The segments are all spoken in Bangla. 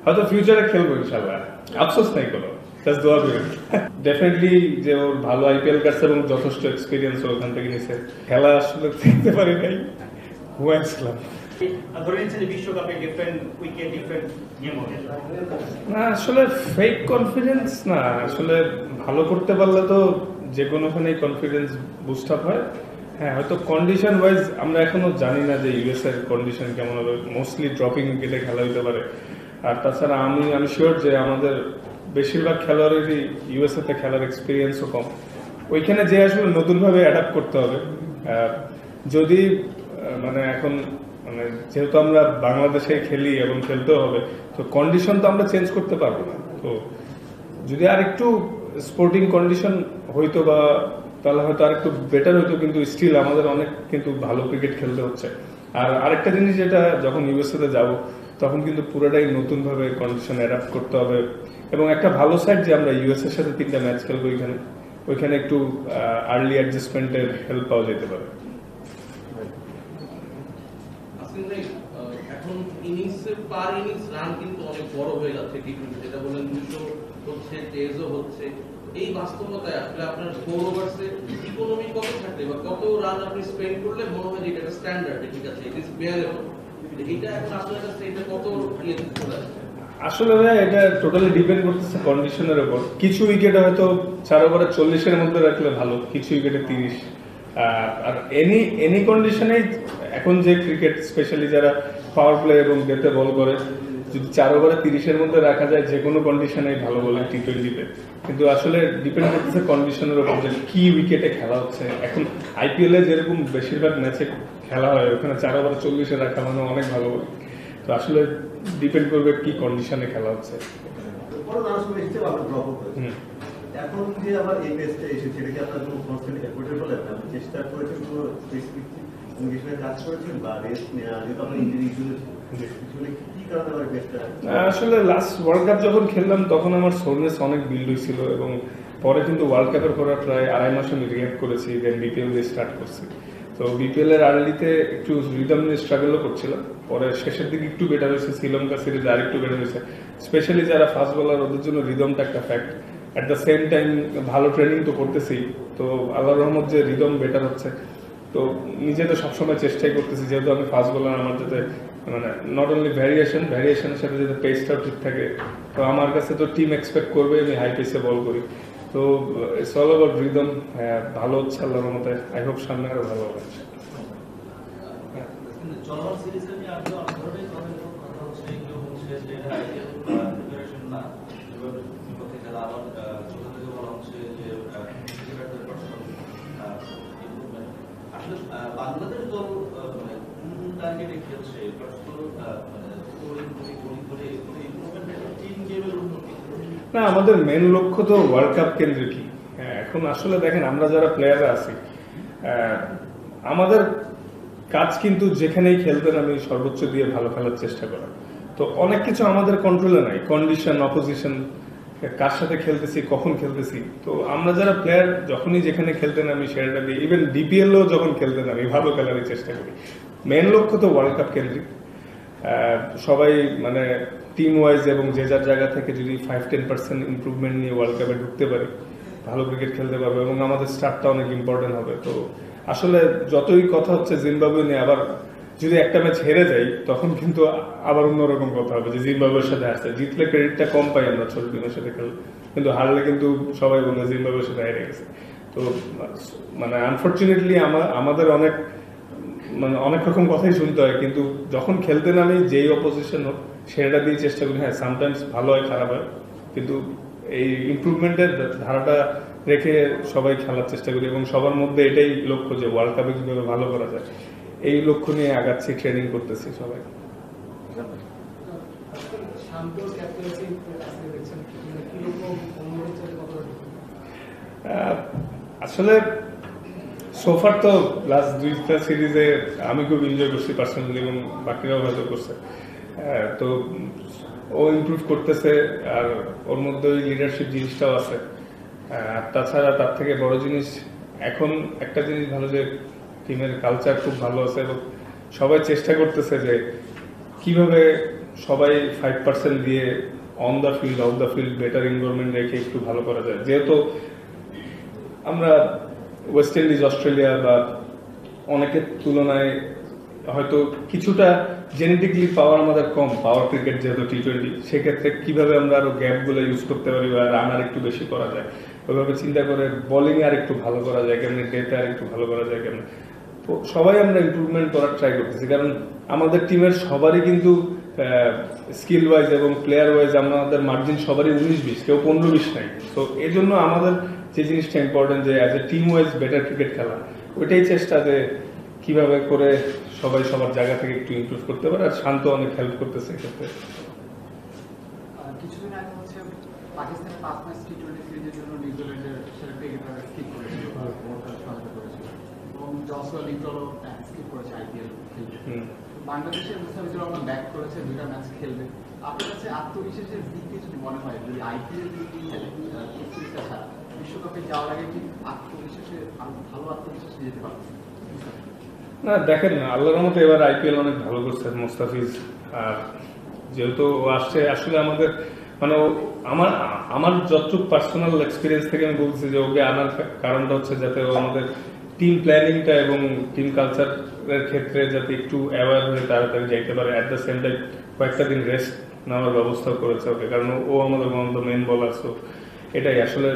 হয়তো ফিউচারে খেলবো ইনশাল্লাহ, আফসোস নাই কোনো, জাস্ট দোয়া করি। ডেফিনেটলি যে ওর ভালো আইপিএল কাটছে এবং যথেষ্ট এক্সপিরিয়েন্স ওখান থেকে নিছে। খেলা আসলে দেখতে পারি নাই, ঘুমাইছিলাম। বিশ্বকাপে ডিফারেন্ট উইকেট ডিফারেন্ট গেম হবে না, আসলে ফেক কনফিডেন্স না, আসলে ভালো করতে পারলে তো যে কোনোখানেই কনফিডেন্স বুস্ট আপ হয়। হ্যাঁ, হয়তো কন্ডিশন ওয়াইজ আমরা এখনো জানি না যে ইউএস এর কন্ডিশন কেমন হবে, মোস্টলি ড্রপিং উইকেটে খেলা হতে পারে। আর তাছাড়া আমি শিওর যে আমাদের বেশিরভাগ খেলোয়াড়েরই ইউএসএ তে খেলার এক্সপিরিয়েন্সও কম, ওইখানে যে আসলে নতুনভাবে অ্যাডাপ্ট করতে হবে। যদি মানে এখন মানে যেহেতু আমরা বাংলাদেশে খেলি এবং খেলতেও হবে, তো কন্ডিশন তো আমরা চেঞ্জ করতে পারবো না। তো যদি আর একটু স্পোর্টিং কন্ডিশন হইতো বা তাহলে হয়তো আর একটু বেটার হইতো, কিন্তু স্টিল আমাদের অনেক কিন্তু ভালো ক্রিকেট খেলতে হচ্ছে। আর আরেকটা জিনিস, যেটা যখন ইউএসএ তে যাবো তখন কিন্তু পুরোটাই নতুনভাবে কন্ডিশন অ্যাডাপ্ট করতে হবে। এবং একটা ভালো সাইড যে আমরা ইউএসএ এর সাথে 3টা ম্যাচ খেলবো ওইখানে একটু আর্লি অ্যাডজাস্টমেন্টের হেল্প পাওয়া যেতে পারে। এখন ইনিংসের পার ইনিংস রান কিন্তু অনেক বড় হয়ে যাচ্ছে, যেটা বলেন 200 হচ্ছে, টেজও হচ্ছে। এই বাস্তবতায় আসলে আপনার 4 ওভার্সে ইকোনমি কত থাকলে বা কত রান আপনি স্পেন্ড করলে মনে হয় যে এটা একটা স্ট্যান্ডার্ড, ঠিক আছে, ইট ইজ বেয়ারেবল, এটা এখন আপনার কাছে এটা কত ইয়ে চলে আসছে? আসলে ভাই এটা টোটালি ডিপেন্ড করতেছে কন্ডিশনের উপর। কিছু উইকেটে হয়তো 4 ওভারে 40-এর মধ্যে রাখলে ভালো, কিছু উইকেটে 30। আর এনি কন্ডিশনে এখন যে ক্রিকেট স্পেশালি যারা পাওয়ার প্লে এবং ডেতে বল করে, যদি 4 ওভারে 30-এর মধ্যে রাখা যায় যে কোনো কন্ডিশনে ভালো বলে টি20-তে। কিন্তু আসলে ডিপেন্ড করতেছে কন্ডিশনের উপর যে কি উইকেটে খেলা হচ্ছে। এখন আইপিএল এ যেরকম বেশিরভাগ ম্যাচে খেলা হয়, ওখানে 4 ওভারে 40-এ রাখা মানে অনেক ভালো বলে। তো আসলে ডিপেন্ড করবে কি কন্ডিশনে খেলা হচ্ছে। এখন যে আবার এই ম্যাচটা এসেছে, এটা কি আপনার কোনো কনস্ট্যান্ট এফোর্টের ফলে আপনি চেষ্টা করেছেন, কোনো স্পেসিফিক কন্ডিশনে কাজ করেছেন বা রেস্ট নেওয়া, যেহেতু আপনার ইনজুরি ইস্যু কি কারণে আবার ম্যাচটা? আসলে লাস্ট ওয়ার্ল্ড কাপ যখন খেললাম তখন আমার সোরনেস অনেক বিল্ড হয়েছিল, এবং পরে কিন্তু ওয়ার্ল্ড কাপের পরে প্রায় 2.5 মাস আমি রিহ্যাব করেছি, দেন বিপিএল দিয়ে স্টার্ট করছি। তো বিপিএল এর আর্লিতে একটু রিদম নিয়ে স্ট্রাগলও করছিলাম, পরে শেষের দিকে একটু বেটার হয়েছে, শ্রীলঙ্কা সিরিজ আর একটু বেটার হয়েছে। স্পেশালি যারা ফাস্ট বোলার ওদের জন্য রিদমটা একটা fact. At the same time ভালো ট্রেনিং তো করতেছি, তো আল্লাহর রহমত যে রিদম বেটার হচ্ছে। তো নিজে তো সবসময় চেষ্টাই করতেছি, যেহেতু আমি ফাস্ট বোলার, আমার যাতে মানে নট অনলি ভ্যারিয়েশনের সাথে যাতে পেসটাও ঠিক থাকে। তো আমার কাছে তো টিম এক্সপেক্ট করবে আমি হাই পেসে বল করি। তো ইটস অল অ্যাবাউট রিদম। ভালো হচ্ছে আল্লাহর রহমতে, আই হোপ সামনে আরো ভালো হবে। চলমান সিরিজে নিয়ে আপনি অনেক ধরনের কথা হচ্ছে, কেউ হচ্ছে যে আইপিএল প্রিপারেশন না, বিপক্ষে খেলা, আবার ছোট থেকে বলা হচ্ছে যে ক্রিকেটারদের পার্সোনাল ইমপ্রুভমেন্ট। আসলে বাংলাদেশ দল মানে কোন টার্গেটে খেলছে, পার্সোনাল টিম গেমের উন্নতি? না, আমাদের মেন লক্ষ্য তো ওয়ার্ল্ড কাপ কেন্দ্রিক। এখন আসলে দেখেন, আমরা যারা প্লেয়াররা আছি, আমাদের কাজ কিন্তু যেখানেই খেলতেন আমি সর্বোচ্চ দিয়ে ভালো খেলার চেষ্টা করা। তো অনেক কিছু আমাদের কন্ট্রোলে নাই, কন্ডিশন, অপোজিশন, কার সাথে খেলতেছি, কখন খেলতেছি। তো আমরা যারা প্লেয়ার যখনই যেখানে খেলতেন আমি সেটা দিই, ইভেন ডিপিএলও যখন খেলতেন আমি ভালো খেলারই চেষ্টা করি। মেন লক্ষ্য তো ওয়ার্ল্ড কাপ কেন্দ্রিক। সবাই মানে টিম ওয়াইজ এবং যে যার জায়গা থেকে যদি 5-10% ইমপ্রুভমেন্ট নিয়ে ওয়ার্ল্ড কাপে ঢুকতে পারি, ভালো ক্রিকেট খেলতে পারবে এবং আমাদের স্টার্টটা অনেক ইম্পর্টেন্ট হবে। তো আসলে যতই কথা হচ্ছে জিম্বাবুয়ে নিয়ে, আবার যদি একটা ম্যাচ হেরে যাই তখন কিন্তু আবার অন্যরকম কথা হবে যে জিম্বাবুয়ের সাথে আসছে। জিতলে ক্রেডিটটা কম পাই আমরা ছোট টিমের সাথে খেলে, কিন্তু হারলে কিন্তু সবাই বলে জিম্বাবুয়ের সাথে হেরে গেছে। তো মানে আনফর্চুনেটলি আমাদের অনেক রকম কথাই শুনতে হয়, কিন্তু যখন খেলতে নামি যেই অপোজিশন হোক সেটা দিয়ে চেষ্টা করি। হ্যাঁ, সামটাইমস ভালো হয়, খারাপ হয়, কিন্তু এই ইমপ্রুভমেন্টের ধারাটা রেখে সবাই খেলার চেষ্টা করি এবং সবার মধ্যে এটাই লক্ষ্য যে ওয়ার্ল্ড কাপে কিভাবে ভালো করা যায়, এই লক্ষ্য নিয়ে আগাচ্ছি, ট্রেনিং করতেছি সবাই। আসলে সোফার তো লাস্ট 2টা সিরিজে আমি খুব এনজয় করছি পার্সোনালি, এবং বাকিরাও হয়তো করছে। তো ও ইমপ্রুভ করতেছে, আর ওর মধ্যে ওই লিডারশিপ জিনিসটাও আছে। আর তাছাড়া তার থেকে বড় জিনিস, এখন একটা জিনিস ভালো যে টিমের কালচার খুব ভালো আছে এবং সবাই চেষ্টা করতেছে যে কিভাবে সবাই 5% দিয়ে on the field of the field better involvement রেখে একটু ভালো করা যায়। যেহেতু আমরা ওয়েস্ট ইন্ডিজ, অস্ট্রেলিয়া বা অনেকের তুলনায় হয়তো কিছুটা জেনেটিকলি পাওয়ার আমাদের কম, পাওয়ার ক্রিকেট যেহেতু T20, সেক্ষেত্রে কিভাবে আমরা আরো গ্যাপগুলো ইউজ করতে পারি বা রান আর একটু বেশি করা যায়, ওইভাবে চিন্তা করে বোলিং আর একটু ভালো করা যায় কেমনি, ডেতে আর একটু ভালো করা যায় কেমনি, তো সবাই আমরা ইমপ্রুভমেন্ট করার ট্রাই করতেছি। কারণ আমাদের টিমের সবারই কিন্তু স্কিল ওয়াইজ এবং প্লেয়ার ওয়াইজ আমাদের মার্জিন সবারই 19-20, কেউ 15-20 নাই। তো এই জন্য আমাদের যে জিনিসটা ইম্পর্টেন্ট যে as a team wise better cricket খেলা, ওইটাই চেষ্টা যে কিভাবে করে সবাই সবার জায়গা থেকে একটু ইমপ্রুভ করতে পারে। আর শান্ত অনেক হেল্প করতেছে এক্ষেত্রে। কিছুদিন আগে হচ্ছে পাকিস্তানের 5 ম্যাচ T20 সিরিজের জন্য নিউজিল্যান্ডের সেরা ক্রিকেটার স্কিপ করেছিল, সহায়তা করেছিল, এবং জসওয়া লিটলও স্কিপ করেছে IPL খেলতে। বাংলাদেশের মুস্তাফিজুর রহমান ব্যাক করেছে, 2টা ম্যাচ খেলবে। আপনার কাছে আত্মবিশ্বাসের দিক দিয়ে যদি মনে হয় যদি IPL খেলে সিরিজটা ছাড়া বিশ্বকাপে যাওয়ার আগে কি আত্মবিশ্বাসে ভালো আত্মবিশ্বাস যেতে পারবে? না দেখেন, আল্লাহর মতো এবার IPL অনেক ভালো করছে মুস্তাফিজ। আর যেহেতু ও আসছে, আসলে আমাদের মানে আমার যতটুকু পার্সোনাল এক্সপিরিয়েন্স থেকে আমি বলছি যে ওকে আনার কারণটা হচ্ছে যাতে ও আমাদের টিম প্ল্যানিংটা এবং টিম কালচারের ক্ষেত্রে যাতে একটু অ্যাওয়ার হয়ে তাড়াতাড়ি যাইতে পারে। অ্যাট দ্য সেম টাইম কয়েকটা দিন রেস্ট নেওয়ার ব্যবস্থাও করেছে ওকে, কারণ ও আমাদের মেন বলার। সো এটাই আসলে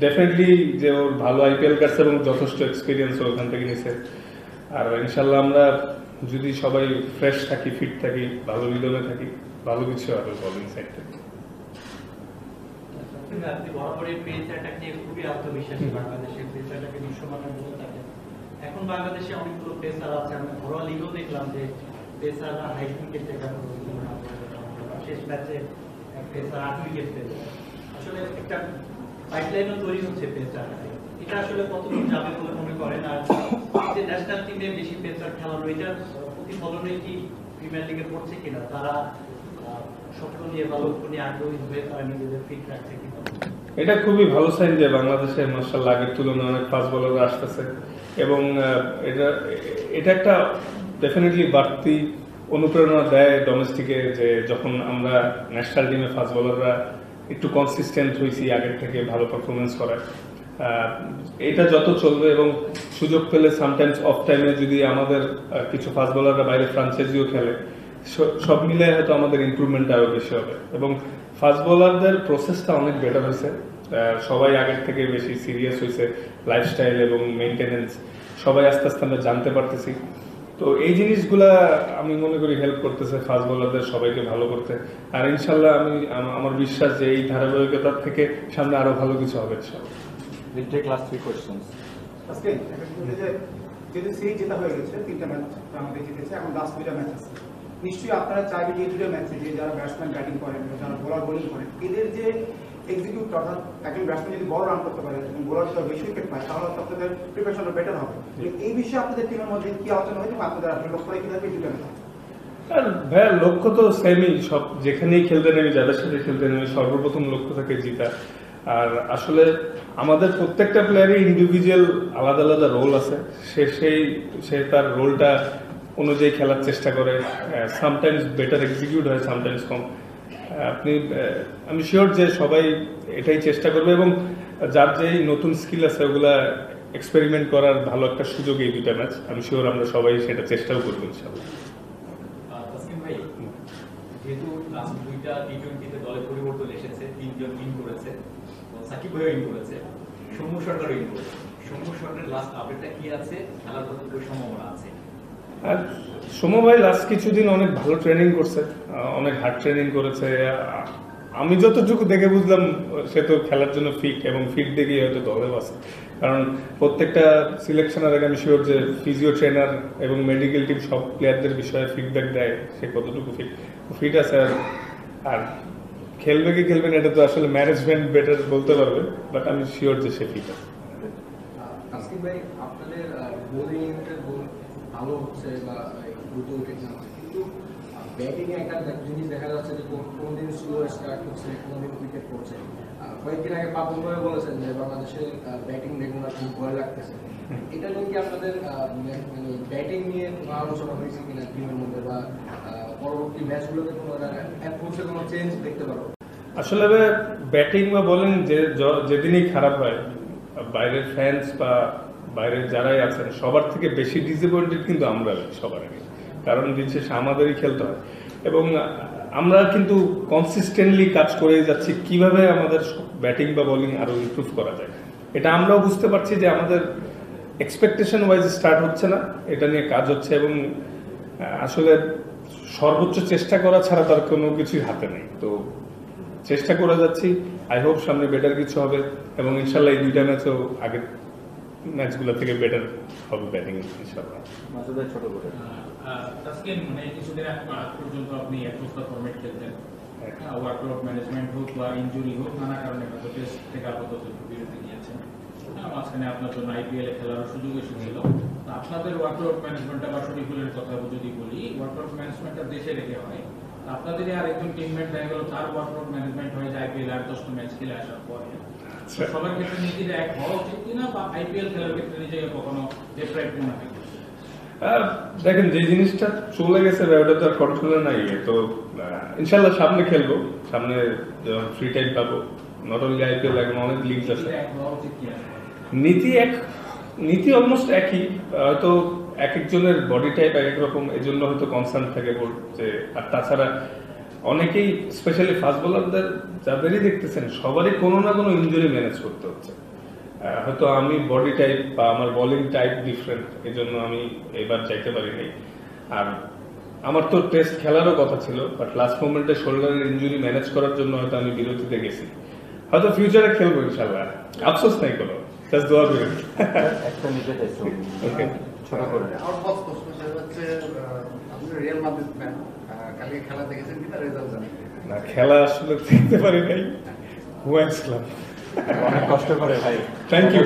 ডেফিনেটলি যে ওর ভালো IPL কাটছে এবং যথেষ্ট এক্সপিরিয়েন্স ওখান থেকে নিছে। আর ইনশাল্লাহ আমরা যদি সবাই ফ্রেশ থাকি, ফিট থাকি, ভালো রিদমে থাকি, ভালো কিছু হবে বোলিং সাইড থেকে। আপনি বরাবরই পেসারটাকে নিয়ে খুবই আত্মবিশ্বাসী, বাংলাদেশের পেসারটাকে বিশ্বমানের বলে থাকে। এখন বাংলাদেশে অনেকগুলো পেসার আছে, আমি ঘরোয়া লিগও দেখলাম যে পেসাররা হাই উইকেট টেকার শেষ ম্যাচে পেসার 8 উইকেট পেয়েছে। আসলে একটা পাইপলাইনও তৈরি হচ্ছে পেসার, এটা আসলে কতদূর যাবে বলে মনে করেন? আর যে ন্যাশনাল টিমে বেশি পেসার খেলানো, এটার প্রতিফলনে কি প্রিমিয়ার লিগে পড়ছে কিনা? তারা স্বপ্ন নিয়ে বা লক্ষ্য নিয়ে আগ্রহী হয়ে তারা নিজেদের ফিট রাখছে কিনা? এটা খুবই ভালো সাইন যে বাংলাদেশে মাশাআল্লাহ আগের তুলনায় অনেক ফাস্ট বোলাররা আসতেছে, এবং এটা একটা ডেফিনেটলি বাড়তি অনুপ্রেরণা দেয় ডোমেস্টিকে, যে যখন আমরা ন্যাশনাল টিমে ফাস্ট বোলাররা একটু কনসিস্টেন্ট হয়েছি আগের থেকে, ভালো পারফরমেন্স করায়। এটা যত চলবে এবং সুযোগ পেলে সামটাইমস অফ টাইমে যদি আমাদের কিছু ফাস্ট বোলাররা বাইরে ফ্রাঞ্চাইজিও খেলে, সব মিলে হয়তো আমাদের ইমপ্রুভমেন্ট আরো বেশি হবে। এবং ফাস্ট বোলারদের প্রসেসটা অনেক বেটার হয়েছে, সবাই আগের থেকে বেশি সিরিয়াস হয়েছে, লাইফস্টাইল এবং মেনটেনেন্স সবাই আস্তে আস্তে আমরা জানতে পারতেছি। তো এই জিনিসগুলা আমি মনে করি হেল্প করতেছে ফাস্ট বোলারদের সবাইকে ভালো করতে। আর ইনশাল্লাহ আমার বিশ্বাস যে এই ধারাবাহিকতার থেকে সামনে আরো ভালো কিছু হবে ইনশাল্লাহ। We'll take last 3 questions. আজকে যেহেতু সিরিজ জেতা হয়ে গেছে, 3টা ম্যাচ আমাদের জিতেছে, এখন লাস্ট 2টা ম্যাচ আছে। নিশ্চয়ই আপনারা চাইবেন যে এই 2টা ম্যাচে যে যারা ব্যাটসম্যান ব্যাটিং করেন, যারা বোলার বোলিং করেন, এদের যে এক্সিকিউট অর্থাৎ একজন ব্যাটসম্যান যদি বড় রান করতে পারে এবং বোলার যদি বেশি উইকেট পায়, তাহলে হয়তো আপনাদের প্রিপারেশনটা বেটার হবে। এই বিষয়ে আপনাদের টিমের মধ্যে কি আলোচনা হয়েছে, আপনাদের আপনি লক্ষ্য রেখে থাকবেন 2টা ম্যাচ? আর ভাইয়া লক্ষ্য তো সেমই, সব যেখানেই খেলতে নেমে, যাদের সাথে খেলতে নেমে সর্বপ্রথম লক্ষ্য থাকে জিতা। আর আসলে আমাদের প্রত্যেকটা প্লেয়ারের ইন্ডিভিজুয়াল আলাদা আলাদা রোল আছে, সে তার রোলটা অনুযায়ী খেলার চেষ্টা করে। সামটাইমস বেটার এক্সিকিউট হয়, সামটাইমস কম। আমি শিওর যে সবাই এটাই চেষ্টা করবে, এবং যার যেই নতুন স্কিল আছে ওগুলা এক্সপেরিমেন্ট করার ভালো একটা সুযোগ এই 2টা ম্যাচ। আমি শিওর আমরা সবাই সেটা চেষ্টাও করবো ইনশাআল্লাহ। তাসকিন ভাই, যেহেতু লাস্ট 2টা T20-তে দলে পরিবর্তন এসেছে, 3জন ইন করেছে, সাকিব ভাইও ইন করেছে, সৌম্য সরকারও ইন করেছে, সৌম্য সরকারের লাস্ট আপডেটটা কি আছে, খেলার কতটুকু সম্ভাবনা আছে? আর সৌম্য ভাই লাস্ট কিছুদিন অনেক ভালো ট্রেনিং করছে, অনেক হার্ড ট্রেনিং করেছে। আমি যতটুকু দেখে বুঝলাম সে তো খেলার জন্য ফিট, এবং ফিট দেখেই হয়তো দলেও আছে। কারণ প্রত্যেকটা সিলেকশনের আগে আমি শিওর যে ফিজিও ট্রেনার এবং মেডিকেল টিম সব প্লেয়ারদের বিষয়ে ফিডব্যাক দেয় সে কতটুকু ফিট আছে। আর খেলবে কি খেলবে না এটা তো আসলে ম্যানেজমেন্ট বেটার বলতে পারবে, বাট আমি শিওর যে সে ফিট আছে। তাসকিন ভাই, আপনাদের বোলিং ইউনিটের ভালো হচ্ছে বা দ্রুত উইকেট নামছে, কিন্তু ব্যাটিং এ একটা জিনিস দেখা যাচ্ছে যে কোনদিন স্লো স্টার্ট হচ্ছে, কোনদিন উইকেট পড়ছে। কয়েকদিন আগে পাপন ভাই বলেছেন যে বাংলাদেশের ব্যাটিং দেখুন খুব ভয় লাগতেছে। এটা নিয়ে কি আপনাদের ব্যাটিং নিয়ে আলোচনা হয়েছে কিনা টিমের মধ্যে, বা পরবর্তী ম্যাচগুলোতে কোনো অ্যাপ্রোচে কোনো চেঞ্জ দেখতে পারবো? আসলে ব্যাটিং বা বোলিং যেদিনই খারাপ হয়, বাইরের ফ্যান্স বা বাইরের যারাই আছেন সবার থেকে বেশি ডিসঅ্যাপয়েন্টেড কিন্তু আমরা সবার আগে, কারণ দিন শেষে আমাদেরই খেলতে হয়। এবং আমরা কিন্তু কনসিস্টেন্টলি কাজ করে যাচ্ছি কিভাবে আমাদের ব্যাটিং বা বোলিং আরো ইমপ্রুভ করা যায়। এটা আমরাও বুঝতে পারছি যে আমাদের এক্সপেকটেশন ওয়াইজ স্টার্ট হচ্ছে না, এটা নিয়ে কাজ হচ্ছে এবং আসলে সর্বোচ্চ চেষ্টা করা ছাড়া তার কোনো কিছুই হাতে নেই। তো চেষ্টা করে যাচ্ছি, আই হোপ সামনে বেটার কিছু হবে এবং ইনশাল্লাহ এই দুইটা ম্যাচও আগের ম্যাচগুলো থেকে বেটার হবে ব্যাটিং ইনশাল্লাহ। মাসুদ ভাই ছোট করে তাসকিন, মানে কিছুদিন আগ পর্যন্ত আপনি একপ্রস্তার ফরম্যাট খেলতেন, ওয়ার্কআউট ম্যানেজমেন্ট হোক বা ইনজুরি হোক, নানা কারণে হয়তো টেস্ট থেকে আপাতত বিরতি নিয়েছেন। মাঝখানে আপনার জন্য আইপিএল এ খেলার সুযোগ এসেছিল। আপনাদের ওয়ার্কআউট ম্যানেজমেন্টটা বা শরীফুলের কথা যদি বলি, ওয়ার্কআউট ম্যানেজমেন্টটা দেশে রেখে হয়, আপনাদের আর একজন টিমমেট দেখা গেল তার ওয়ার্কআউট ম্যানেজমেন্ট হয়ে যায় আইপিএল আর 10টা ম্যাচ খেলে আসার পরে। সবার ক্ষেত্রে নীতির এক হওয়া উচিত কিনা, বা আইপিএল খেলার ক্ষেত্রে নিজেকে কখনো ডেপ্রাইভ মনে হয়? দেখেন, যে জিনিসটা চলে গেছে ওটা তো আর কন্ট্রোলে নাই। তো ইনশাল্লাহ সামনে খেলবো, সামনে ফ্রি টাইম পাবো। নট অনলি আইপিএল, এখন অনেক লিগস আছে। নীতি অলমোস্ট একই, হয়তো এক একজনের বডি টাইপ এক এক রকম, এই জন্য হয়তো কনসার্ন থাকে বলছে। আর তাছাড়া অনেকেই স্পেশালি ফাস্ট বোলারদের যাদেরই দেখতেছেন সবারই কোনো না কোনো ইনজুরি ম্যানেজ করতে হচ্ছে। হয়তো আমি বডি টাইপ বা আমার বোলিং টাইপ ডিফারেন্ট, এই জন্য আমি এবার যাইতে পারিনি। আর আমার তো টেস্ট খেলারও কথা ছিল, বাট লাস্ট মোমেন্টে শোল্ডারের ইনজুরি ম্যানেজ করার জন্য হয়তো আমি বিরতিতে গেছি। হয়তো ফিউচারে খেলবো ইনশাল্লাহ, আফসোস নাই কোনো, জাস্ট দোয়া করি। একটা নিতে চাইছো ছোট করে। আমার ফার্স্ট প্রশ্ন সেটা হচ্ছে, আপনি রিয়াল মাদ্রিদ ফ্যান, কালকে খেলা দেখেছেন কিনা, রেজাল্ট জানেন? না, খেলা আসলে দেখতে পারি নাই, ঘুমাইছিলাম। অনেক কষ্ট করে ভাই। Thank you.